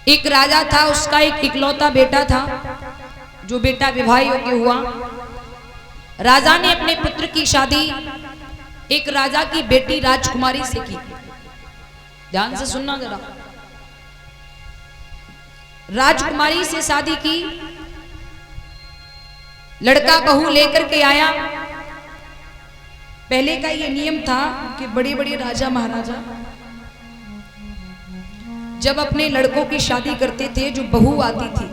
एक राजा था, उसका एक इकलौता बेटा था, जो बेटा विवाह योग्य हुआ। राजा ने अपने पुत्र की शादी एक राजा की बेटी राजकुमारी से की। ध्यान से सुनना जरा। राजकुमारी से शादी की, लड़का बहू लेकर के आया। पहले का ये नियम था कि बड़े बड़े राजा महाराजा जब अपने लड़कों की शादी करते थे, जो बहू आती थी,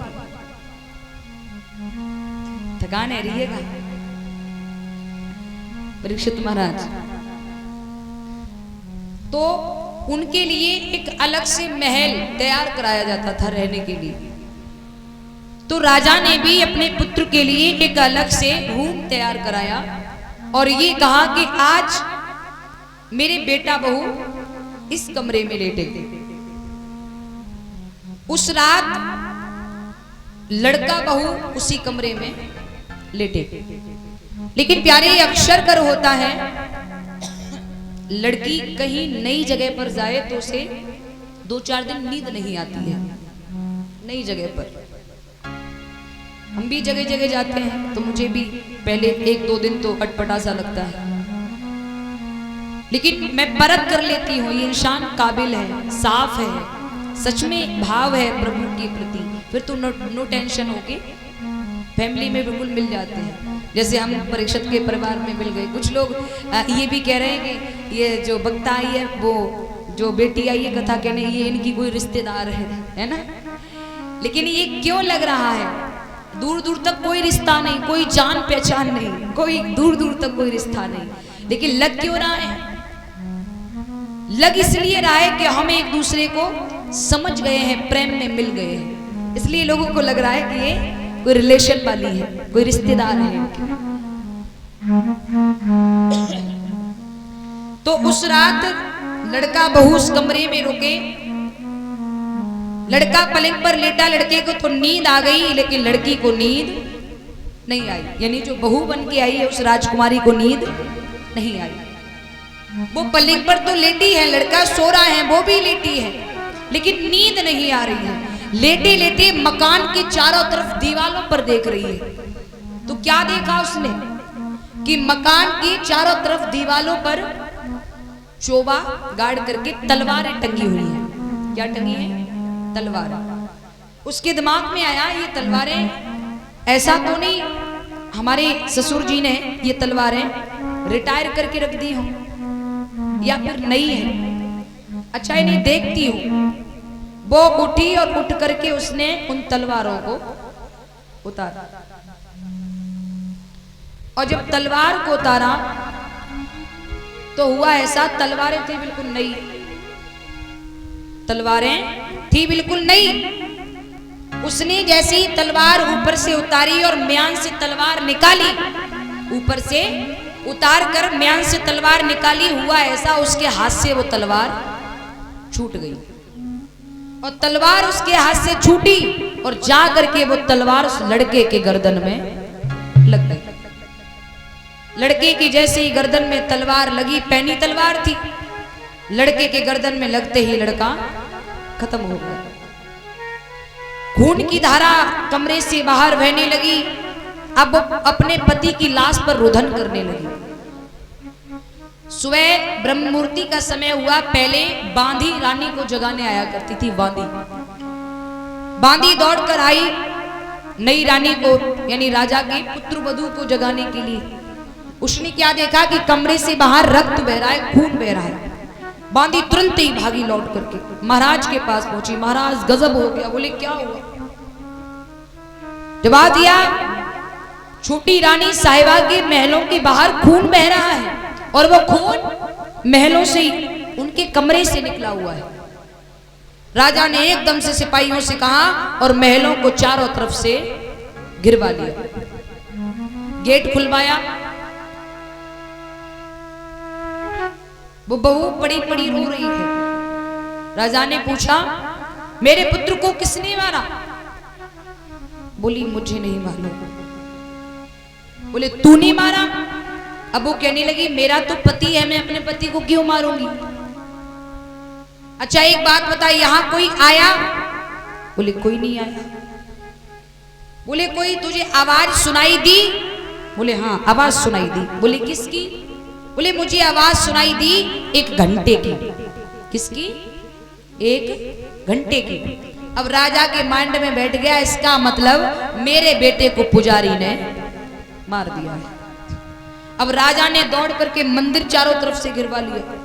थकान है रहिएगा परीक्षित महाराज, तो उनके लिए एक अलग से महल तैयार कराया जाता था रहने के लिए। तो राजा ने भी अपने पुत्र के लिए एक अलग से रूम तैयार कराया और ये कहा कि आज मेरे बेटा बहू इस कमरे में लेटे। उस रात लड़का बहू उसी कमरे में लेटे। लेकिन प्यारे अक्षर कर होता है, लड़की कहीं नई जगह पर जाए तो उसे 2-4 दिन नींद नहीं आती है। नई जगह पर हम भी जगह जगह जाते हैं तो मुझे भी पहले 1-2 दिन तो अटपटा सा लगता है, लेकिन मैं परख कर लेती हूँ ये इंसान काबिल है, साफ है, सच में भाव है प्रभु के प्रति, फिर तो नो टेंशन होके फैमिली में बिल्कुल मिल जाते हैं। जैसे हम परीक्षित के परिवार में मिल गए। कुछ लोग ये भी कह रहे हैं कि ये जो वक्ता आई है, वो जो बेटी आई है कथा कहने, ये इनकी कोई रिश्तेदार है ना। लेकिन ये क्यों लग रहा है? दूर दूर तक कोई रिश्ता नहीं, कोई जान पहचान नहीं, कोई दूर दूर तक कोई रिश्ता नहीं, लेकिन लग क्यों रहा है? लग इसलिए रहा है कि हम एक दूसरे को समझ गए हैं, प्रेम में मिल गए हैं, इसलिए लोगों को लग रहा है कि ये कोई रिलेशन वाली है, कोई रिश्तेदार है। तो उस रात लड़का बहू उस कमरे में रुके। लड़का पलंग पर लेटा, लड़के को तो नींद आ गई, लेकिन लड़की को नींद नहीं आई। यानी जो बहू बन के आई है उस राजकुमारी को नींद नहीं आई। वो पलंग पर तो लेटी है, लड़का सो रहा है, वो भी लेटी है, लेकिन नींद नहीं आ रही है। लेटे लेटे मकान की चारों तरफ दीवालों पर देख रही है। तो क्या देखा उसने कि मकान की चारों तरफ दीवालों पर चोबा गाड़ करके तलवारें टंगी हुई हैं। क्या टंगी है? तलवार। उसके दिमाग में आया ये तलवारें ऐसा तो नहीं हमारे ससुर जी ने ये तलवारें रिटायर करके रख दी हो, या फिर नई है। अच्छा इन्हें देखती हूं। वो उठी और उठ करके उसने उन तलवारों को उतारा, और जब तलवार को उतारा तो हुआ ऐसा, तलवारें थी बिल्कुल नई, तलवारें थी बिल्कुल नई। उसने जैसे ही तलवार ऊपर से उतारी और म्यान से तलवार निकाली, ऊपर से उतार कर म्यान से तलवार निकाली, हुआ ऐसा उसके हाथ से वो तलवार छूट गई, और तलवार उसके हाथ से छूटी और जा करके वो तलवार उस लड़के के गर्दन में लग गई। लड़के की जैसे ही गर्दन में तलवार लगी, पैनी तलवार थी, लड़के के गर्दन में लगते ही लड़का खत्म हो गया। खून की धारा कमरे से बाहर बहने लगी। अब वो अपने पति की लाश पर रुदन करने लगी। सुबह ब्रह्म मुहूर्ति का समय हुआ। पहले बांधी रानी को जगाने आया करती थी। बांधी दौड़कर आई नई रानी को, यानी राजा के पुत्र वधू को जगाने के लिए। उसने क्या देखा कि कमरे से बाहर रक्त बह रहा है, खून बह रहा है। बांधी तुरंत ही भागी लौट करके महाराज के पास पहुंची। महाराज गजब हो गया। बोले क्या हुआ? जवाब दिया, छोटी रानी साहिबा के महलों के बाहर खून बह रहा है, और वो खून महलों से उनके कमरे से निकला हुआ है। राजा ने एकदम से सिपाहियों से कहा और महलों को चारों तरफ से घिरवा लिया। गेट खुलवाया। वो बहू पड़ी पड़ी रो रही है। राजा ने पूछा, मेरे पुत्र को किसने मारा? बोली, मुझे नहीं मालूम। बोले, तूने मारा? अब वो कहने लगी, मेरा तो पति है, मैं अपने पति को क्यों मारूंगी? अच्छा एक बात बता, यहां कोई आया बोले कोई नहीं आया। बोले कोई तुझे आवाज सुनाई दी? बोले हाँ आवाज सुनाई दी। बोले किसकी? बोले मुझे आवाज सुनाई दी एक घंटे की। किसकी? एक घंटे की। अब राजा के माइंड में बैठ गया, इसका मतलब मेरे बेटे को पुजारी ने मार दिया है। अब राजा ने दौड़ करके मंदिर चारों तरफ से घिरवा लिया।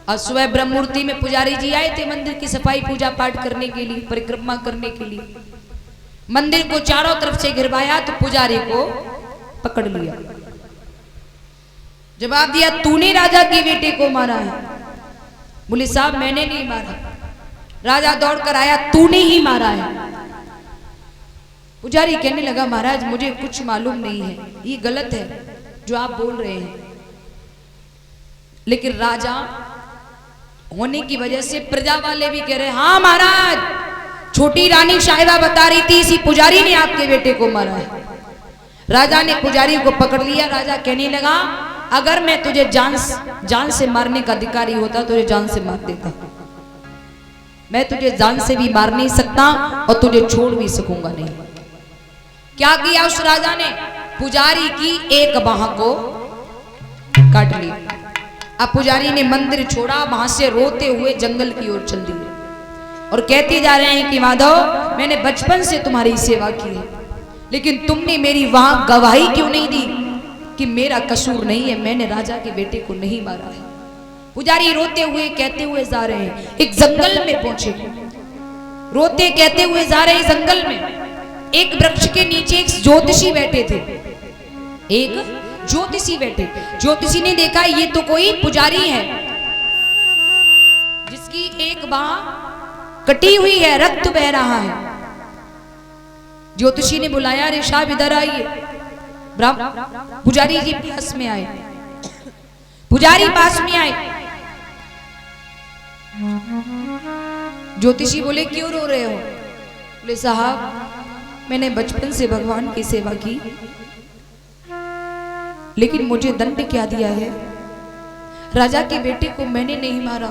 और सुबह ब्रह्म मुहूर्ति में पुजारी जी आए थे मंदिर की सफाई पूजा पाठ करने के लिए, परिक्रमा करने के लिए। मंदिर को चारों तरफ से घिरवाया तो पुजारी को पकड़ लिया। जवाब दिया तूने राजा के बेटे को मारा है? बोले साहब मैंने नहीं मारा। राजा दौड़कर आया, तूने ही मारा है। पुजारी कहने लगा महाराज मुझे कुछ मालूम नहीं है, ये गलत है जो आप बोल रहे हैं। लेकिन राजा होने की वजह से प्रजा वाले भी कह रहे हैं हाँ महाराज, छोटी रानी साहिबा बता रही थी इसी पुजारी ने आपके बेटे को मारा है। राजा ने पुजारी को पकड़ लिया। राजा कहने लगा अगर मैं तुझे जान से मारने का अधिकारी होता तुझे जान से मार देता। मैं तुझे जान से भी मार नहीं सकता और तुझे छोड़ भी सकूंगा नहीं। क्या किया उस राजा ने? पुजारी की एक बाह को काट ली। अब पुजारी ने मंदिर छोड़ा, वहां से रोते हुए जंगल की ओर चल दिए और कहते जा रहे हैं कि माधव मैंने बचपन से तुम्हारी सेवा की है, लेकिन तुमने मेरी वहां गवाही क्यों नहीं दी कि मेरा कसूर नहीं है, मैंने राजा के बेटे को नहीं मारा है। पुजारी रोते हुए कहते हुए जा रहे हैं। एक जंगल में पहुंचे, रोते कहते हुए जा रहे हैं। जंगल में एक वृक्ष के नीचे एक ज्योतिषी बैठे थे। एक ज्योतिषी बैठे। ज्योतिषी ने देखा ये तो कोई पुजारी है जिसकी एक बाह कटी हुई है, रक्त बह रहा है। ज्योतिषी ने बुलाया, अरे साहब इधर आइए। पुजारी जी पास में आए। पुजारी पास में आए। ज्योतिषी बोले क्यों रो रहे हो? बोले साहब मैंने बचपन से भगवान की सेवा की, लेकिन मुझे दंड क्या दिया है? राजा के बेटे को मैंने नहीं मारा,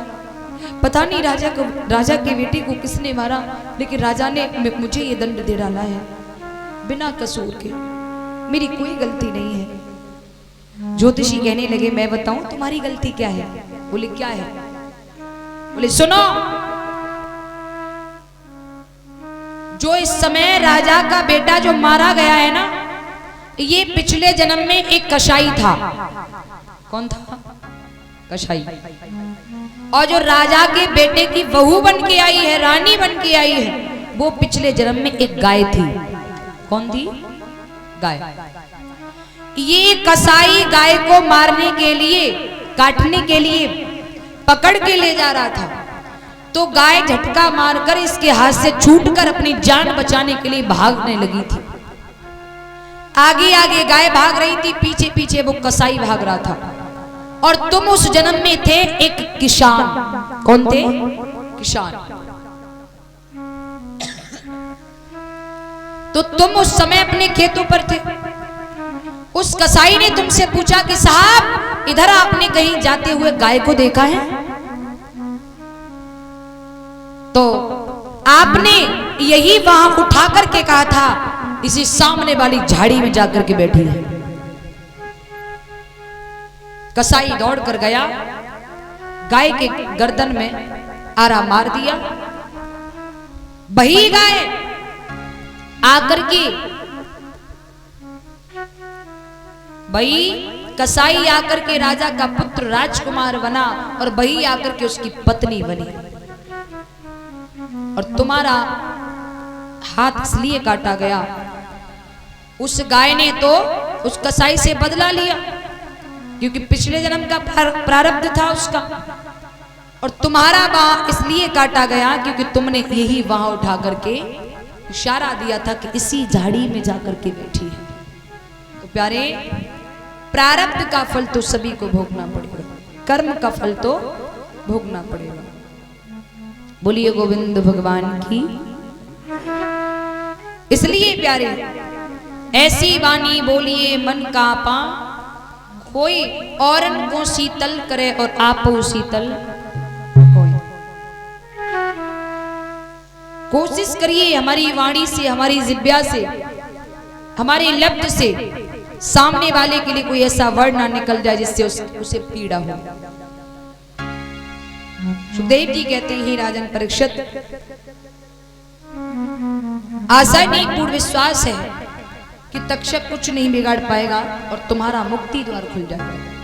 पता नहीं राजा के बेटे को किसने मारा, लेकिन राजा ने मुझे ये दंड दे डाला है बिना कसूर के, मेरी कोई गलती नहीं है। ज्योतिषी कहने लगे मैं बताऊं तुम्हारी गलती क्या है? बोले क्या है? बोले सुनो, जो इस समय राजा का बेटा जो मारा गया है ना, ये पिछले जन्म में एक कसाई था। कौन था? कसाई। और जो राजा के बेटे की बहू बन के आई है, रानी बन के आई है, वो पिछले जन्म में एक गाय थी। कौन थी? गाय। ये कसाई गाय को मारने के लिए, काटने के लिए पकड़ के ले जा रहा था, तो गाय झटका मारकर इसके हाथ से छूटकर अपनी जान बचाने के लिए भागने लगी थी। आगे आगे गाय भाग रही थी, पीछे पीछे वो कसाई भाग रहा था। और तुम उस जन्म में थे एक किसान। कौन थे? किसान। तो तुम उस समय अपने खेतों पर थे। उस कसाई ने तुमसे पूछा कि साहब इधर आपने कहीं जाते हुए गाय को देखा है? तो आपने यही वहां उठा करके कहा था इसी सामने वाली झाड़ी में जाकर के बैठी है। कसाई दौड़ कर गया, गाय के गर्दन में आरा मार दिया। वही गाय आकर के, वही कसाई आकर के राजा का पुत्र राजकुमार बना और वही आकर के उसकी पत्नी बनी। और तुम्हारा हाथ इसलिए काटा गया, उस गाय ने तो उस कसाई से बदला लिया क्योंकि पिछले जन्म का प्रारब्ध था उसका। और तुम्हारा बाह इसलिए काटा गया क्योंकि तुमने यही बाह उठा करके इशारा दिया था कि इसी झाड़ी में जाकर के बैठी है। तो प्यारे, प्रारब्ध का फल तो सभी को भोगना पड़ेगा, कर्म का फल तो भोगना पड़ेगा। बोलिए गोविंद भगवान की। इसलिए प्यारे, ऐसी वाणी बोलिए मन का पा, कोई औरन को शीतल करे और आपो शीतल होए। कोशिश करिए हमारी वाणी से, हमारी जिब्या से, हमारे लब्ध से सामने वाले के लिए कोई ऐसा वर्ड ना निकल जाए जिससे उसे पीड़ा हो। सुखदेव जी कहते हैं राजन परीक्षित, आशा नहीं पूर्ण विश्वास है कि तक्षक कुछ नहीं बिगाड़ पाएगा और तुम्हारा मुक्ति द्वार खुल जाएगा।